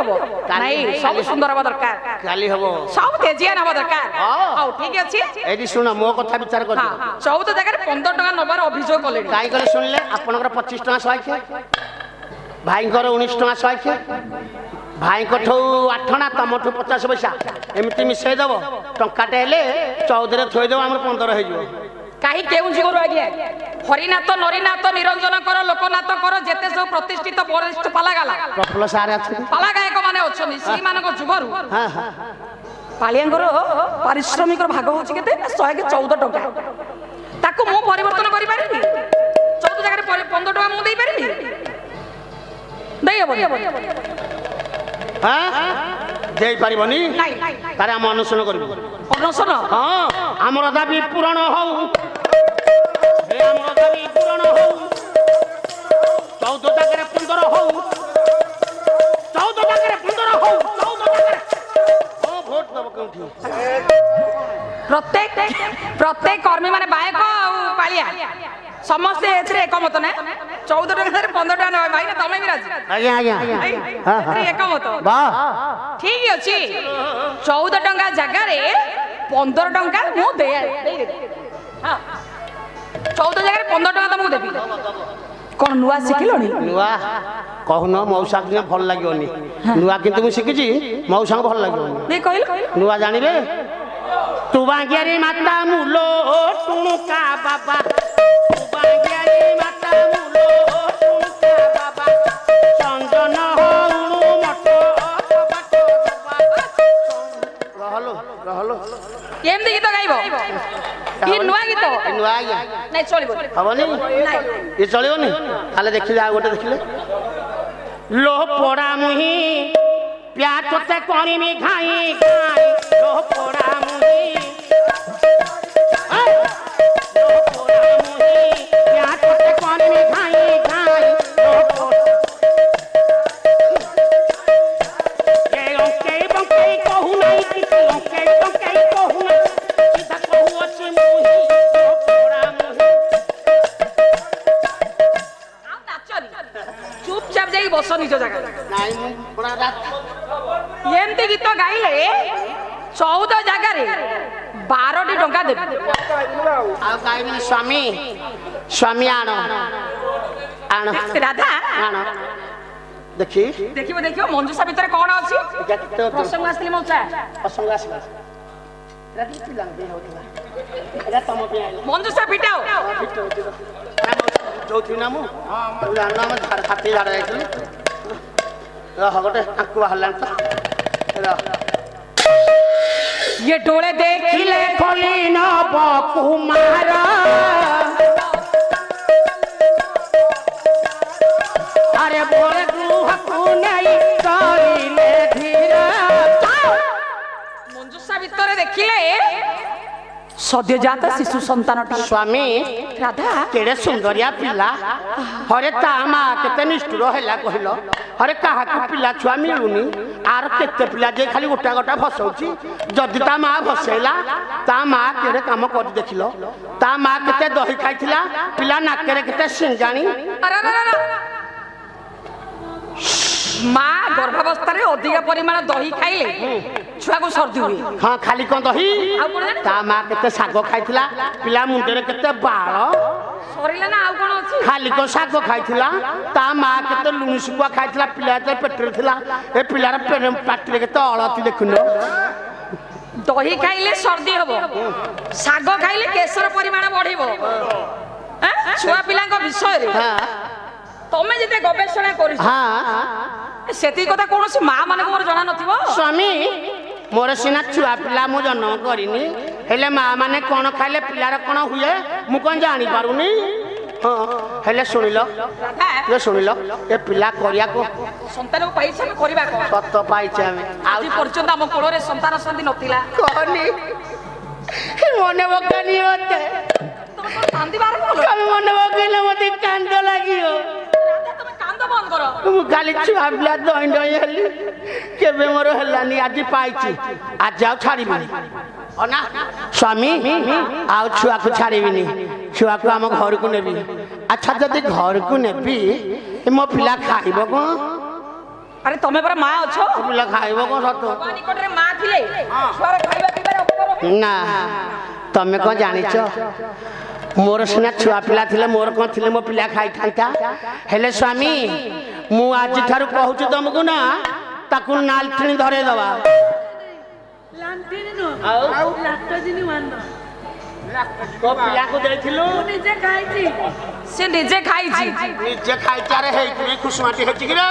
हबो नहीं सब सुंदर हबो दरकार काली हबो सब तेजियान हबो दरकार हां ठीक अछि एडी सुन मो कथा विचार कर 14 जगह 15 टका नबार अभियोग कले काई करे सुनले आपनकर 25 टका सहायके भाईंकर 19 टका सहायके भाईंको ठौ 8 ना तमठु 50 पैसा एमिति मिसै दबो टंकाटे हेले 14 रे थोइ दबो हमर 15 हे जिवो काई केउ जिगरु आगे हरिनाथ नरीनाथ निरंजन कर लोकनाथ कर जेते सब प्रतिष्ठित वरिष्ठ पालागाला प्रफुल्ल सारे अछि पालागायक माने अछनी श्री मानको जुगरु हां हां पालियांकर पारिश्रमिक भाग होछि केते 114 टका ताको मो परिवर्तन करि पारिबी 14 जगह 15 टका मु देई पारिबी देई हबो हां देई पारिबनी नाही तारे हम अनुसरण करबो अनुसरण हां हमर दाबी पूर्ण होउ हे हमर दाबी पूर्ण होउ 14 जगह 15 होउ 14 जगह 15 होउ 14 जगह ओ वोट दब कोठी प्रत्येक कर्मी माने बायक आ पालिया समस्ते एथरे एकमत ना 14 टका 15 टका नै भाई ना तमे भी राजी आज्ञा आज्ञा हां हां एकमत वाह ठीक अछि 14 टका जगह रे 15 टका मु दे हां 14 जगह रे 15 टका तमु देबी कोन नुआ सिखिलोनी नुआ कहून मौसा के भल लागियोनी नुआ किंतु मु सिखिजी मौसा भल लागियोनी नहीं कहल नुआ जानिबे तू बांगियारी माता मुलो टुणुका बाबा तू बांगियारी माता मुलो टुणुका बाबा चंदन होउनु मट रहलो रहलो केम गीत गाइबो ई नुआ गीत नुआ आज्ञा नहीं चलिबो हबनी नहीं ये चलिबनी खाले देखिले आ गोटे देखिले लो पोड़ा मुही प्याच ते कोनी में घाई घाई लो पोड़ा मुही लो पोड़ा मुही प्याच ते कोनी में घाई घाई लो पोड़ा के बंके कहू नहीं कि ओके बंके कहू नहीं सीधा कहू अछि मुही लो पोड़ा मुही आ नाचनी चुपचाप जाई बस निज जगह नाई मु बड़ा रात एमती गीत गाइले 14 जगह रे 12 टका देबी आ गाइनी स्वामी स्वामी आनो आनो राधा आनो देखी देखियो मंजुषा भितर कोन अछि केते प्रसंग आस्ती मौचा असंग आसला राती पिलांग बे होतला एला तम पे आइला मंजुषा पिटाओ जोथि नामु हां नाम झाड़ खाती झाड़ जाइतली रह गोटे आकु हल्ला त ये डोळे देखिले खोली न बकुमार अरे बोले गृह को नहीं करिले धीरे मंजुषा भितर देखिले सद्यजात शिशु संतान स्वामी राधा केड़े सुंदरिया पिला हरे ता मा केते निष्ठुर हैला कहिलो हरे काहा के पिला छुआ मिलुनी आर केते पिला जे खाली गोटा गोटा फसौची जदि ता मा फसेला ता मा केड़े काम कर देखिलो ता मा केते दही खाइथिला पिला नाकेरे केते सिंगाणी अरे माँ गर्भावस्था अधिक परिमाण दही खाइले छुआ को सर्दी हुए हाँ खाली कौन दही ता माँ केते साग खाइथिला पिला मुंडरे केते बाळ सरिला ना आउ कोन अछि खाली को साग खाइथिला ता माँ केते लुणी सुकुआ खाइथिला पिला ते पेटरे थिला ए पिलार पाटिरे केते अळती देखुनो दही खाइले सर्दी हबो साग खाइले केशर परिमाण बढ़िबो छुआ पिलांक विषय रे हां तमे जते गवेषणा करिस हां सेती कथा कोनोसी मां माने मोर जाना नथिबो स्वामी मोर सिना छुआ पिला मु जन्म करिनी हेले मां माने कोन खाइले पिलार कोन हुए मु कोन जानि पारुनी हां हेले सुनिलो ये सुनिलो ए पिला करिया को संतान को पाइछे हम करबा को सत पाइछे हम आज पर्यंत हम कोलो रे संतान संधि नथिला कहनी मने बकानी होते तुम शांति बारे बोलो कम मने बकानी मते कांद लागियो तुम कांद बंद करो मु गाली छुआ पिला दई दई हेली केबे मोर हेलानी आज पाइछि आज जाऊ छाड़ीबिनी अना स्वामी आउ छुआ को छाड़ीबिनी छुआ को हम घर को नेबी अच्छा जदी घर को नेबी मो पिला खाइबो कोन আরে তুমি পরে মা অছো ପିଲା ଖାଇବ କଣ ସତ নিকটরে মা থিলে ছুয়ার খাଇବା ପିଇବାରେ ଅପକାର ନା ତମେ କଣ ଜାଣିଛ ମୋର ସିନା ଛୁଆ ପିଲା ଥିଲେ ମୋର କଣ ଥିଲେ ମୋ ପିଲା ଖାଇଥାନ୍ତା ହେଲେ ସ୍ୱାମୀ ମୁଁ ଆଜିଠାରୁ କହୁଛି ତମକୁ ନା ତାକୁ ନାଲଠିଣି ଧରେଇ ଦବା ଲାଣ୍ଟିନି ନୁହଁ ଆଉ ଲାକ୍ଟୋଜିନି ୱାନ ତୋ ପିଲାକୁ ଦେଇଥିଲୁ ମୁଁ ନିଜେ ଖାଇଛି সে নিজে খাইছি ନିଜେ ଖାଇଚାରେ ହେଇକି ଖୁସୁମାଟି ହେଇଛି କି ରେ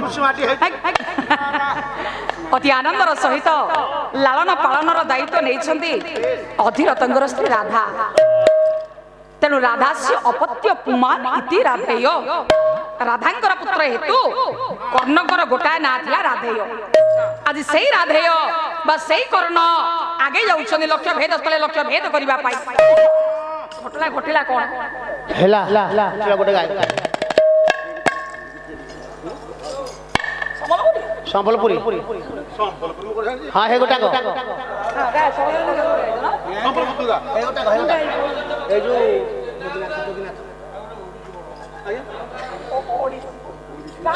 ଖୁସୁମାଟି ହେଇଛି অতি আনন্দর সহিত লালন পালনর দায়িত্ব নেইছন্তি অধীরতঙ্গর স্ত্রী রাধা তেণু রাধাস্য অপত্য পুমান ইতি রাধেয় রাধাঙ্কর পুত্র হেতু কর্ণঙ্কর গোটায় না লা রাধেয় আজি সেই রাধেয় বা সেই কর্ণ আগে যাউছন্তি লক্ষ্য ভেদ স্থলে লক্ষ্য ভেদ করিবা পাই ঘটনা ঘটিলা কোন ହେଲା ଗୋଟେ ଗାଈ ସମ୍ବଲପୁରୀ ହଁ ହେ ଗୋଟାକ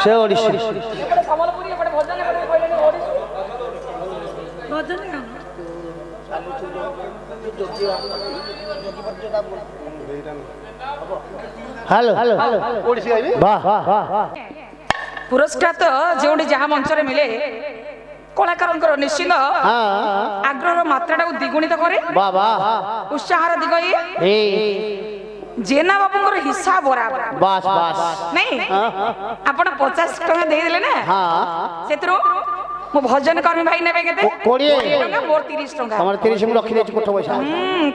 ସେ ଓଡ଼ିଶୀ ଭଜନ ଗାନ ହ୍ୟାଲୋ ବାହ পুরস্কার তো যেটি যাহা মঞ্চরে মিলে কলাকারঙ্কর নিশ্চিত আগ্রহর মাত্রাটাকে দ্বিগুণিত করে বাবা উৎসাহর দিগ জেনা বাবুঙ্কর হিসাব বরাবর বাস বাস নাই আপন 50 টাকা দেইদেলে না সেতরু মো ভজন কর্মী ভাই নেবে কেতে 20 টাকা মোর 30 টাকা আমার 30 ମୁଁ ରଖିଦେଇଛି କୋଠ ପଇସା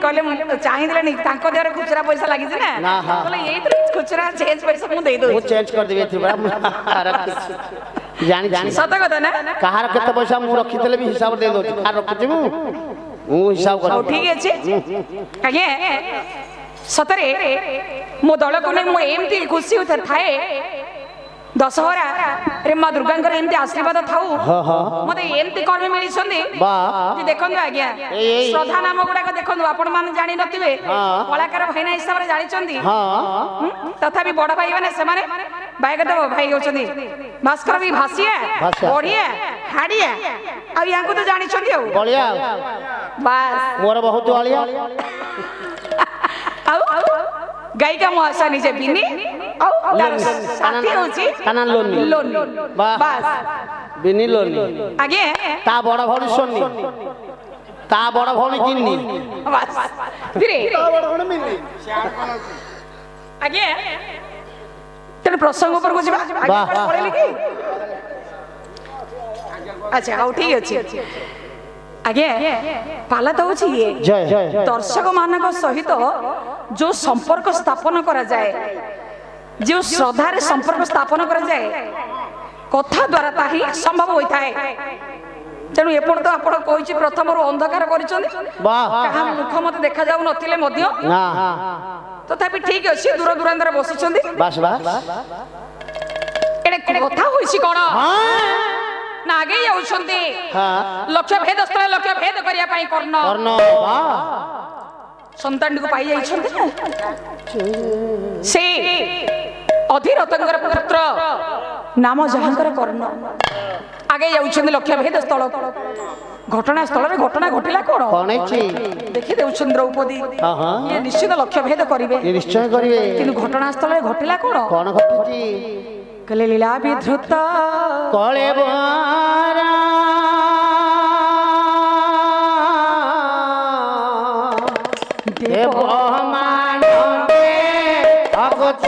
କହିଲେ ମୁଁ ଚାହିଁଦେଲେ ନି ତାଙ୍କ ଦେହରେ ଖୁଚୁରା ପଇସା ଲାଗିଛି ନା ନା, ହଁ। କହିଲେ ଏଇଥିରେ ଖୁଚୁରା ଚେଞ୍ଜ ପଇସା ମୁଁ ଦେଇ ମୁଁ ଦଉଛି ଚେଞ୍ଜ କରିଦେବି ଏଥିପାଇଁ ଜାଣି ଜାଣି ସତ କଥା ନା କାହାର କେତେ ପଇସା ମୁଁ ରଖିଥିଲେ ବି ହିସାବ ଦେଇ ଦଉଛି କାହାର ରଖିଛି ମୁଁ ହିସାବ ହଉ କରିବି ଠିକ ଅଛି ଆଜ୍ଞା ସତରେ ମୋ ଦଳକୁ ନେଇ ମୁଁ ଏମିତି ଖୁସି ଥାଏ ଦଶହରା ରେ ମା ଦୁର୍ଗାଙ୍କର ଏମିତି ଆଶୀର୍ବାଦ ଥାଉ ମତେ ଏମିତି କର୍ମୀ ମିଳିଛନ୍ତି ଯେ ଦେଖନ୍ତୁ ଆଜ୍ଞା ଶ୍ରଦ୍ଧା ନାମ ଗୁଡାକ ଦେଖନ୍ତୁ ଆପଣ ମାନେ ଜାଣି ନଥିବେ କଳାକାର ଭାଇନା ହିସାବରେ ଜାଣିଛନ୍ତି ତଥାପି ବଡ ଭାଇ ମାନେ ସେମାନେ ବାୟଗଦେବ ଭାଇ ହଉଛନ୍ତି ଭାସ୍କର ବି ଭାସିଆ ବଢିଆ ହାଡିଆ ଆଉ ୟାଙ୍କୁ ତ ଜାଣିଛନ୍ତି ଆଉ ବଳିଆ ବାସ୍ ମୋର ବହୁତ ଅଳିଆ ଆଉ ଗାୟିକା ମହାଶୟ ନିଜେ ବିନି ଆଉ ତାର ସାଥୀ ହଉଛି କାନା ଲୋନି ଲୋନି ବାସ୍ ବିନି ଲୋନି ଆଜ୍ଞା ତା ବଡ ଭଉଣୀ ସୋନି ତା ବଡ ଭଉଣୀ କିନ୍ନି ବାସ୍ ଧୀରେ ଆଜ୍ଞା ତେଣୁ ପ୍ରସଙ୍ଗ ଉପରକୁ ଯିବା ବାଃ, ବାଃ, ପଳେଇଲି କି ଆଚ୍ଛା ହଉ ଠିକ ଅଛି ଆଜ୍ଞା ପାଲା ତ ହଉଛି ଇଏ ଜୟ ଜୟ ଦର୍ଶକ ମାନଙ୍କ ସହିତ ଯୋଉ ସମ୍ପର୍କ ସ୍ଥାପନ କରାଯାଏ ଯୋଉ ଶ୍ରଦ୍ଧାରେ ସମ୍ପର୍କ ସ୍ଥାପନ କରାଯାଏ କଥା ଦ୍ୱାରା ତାହା ହିଁ ସମ୍ଭବ ହୋଇଥାଏ ତେଣୁ ଏପର୍ଯ୍ୟନ୍ତ ଆପଣ କହିଛି ପ୍ରଥମରୁ ଅନ୍ଧକାର କରିଛନ୍ତି କାହା ମୁଖ ମତେ ଦେଖାଯାଉ ନଥିଲେ ମଧ୍ୟ ନା ତଥାପି ଠିକ ଅଛି ଦୂର ଦୂରାନ୍ତରେ ବସିଛନ୍ତି ବାସ୍ ବାସ୍ ଏଣେ କଥା ହୋଇଛି କଣ ନା ଆଗେଇ ଯାଉଛନ୍ତି ଲକ୍ଷ୍ୟ ଭେଦ ସ୍ଥଳେ ଲକ୍ଷ୍ୟ ଭେଦ କରିବା ପାଇଁ କର୍ଣ୍ଣ କର୍ଣ୍ଣ ସନ୍ତାନଟିକୁ ପାଇ ଯାଇଛନ୍ତି ନା ସେ ଅଧୀରତଙ୍କର ପୁତ୍ର ନାମ ଯାହାଙ୍କର କର୍ଣ୍ଣ ଆଗେଇ ଯାଉଛନ୍ତି ଲକ୍ଷ୍ୟ ଭେଦ ସ୍ଥଳ ଘଟଣା ସ୍ଥଳରେ ଘଟଣା ଘଟିଲା କଣ କଣ ହେଇଛି ଦେଖି ଦେଉଛନ୍ତି ଦ୍ରୌପଦୀ ଇଏ ନିଶ୍ଚିତ ଲକ୍ଷ୍ୟ ଭେଦ କରିବେ ନିଶ୍ଚୟ କରିବେ କିନ୍ତୁ ଘଟଣା ସ୍ଥଳରେ ଘଟିଲା କଣ କଣ ଘଟିଛି କହିଲେ ଲୀଳା ବିଧୃତ କଳେ ଦେବ ମାନ ଅଗଚ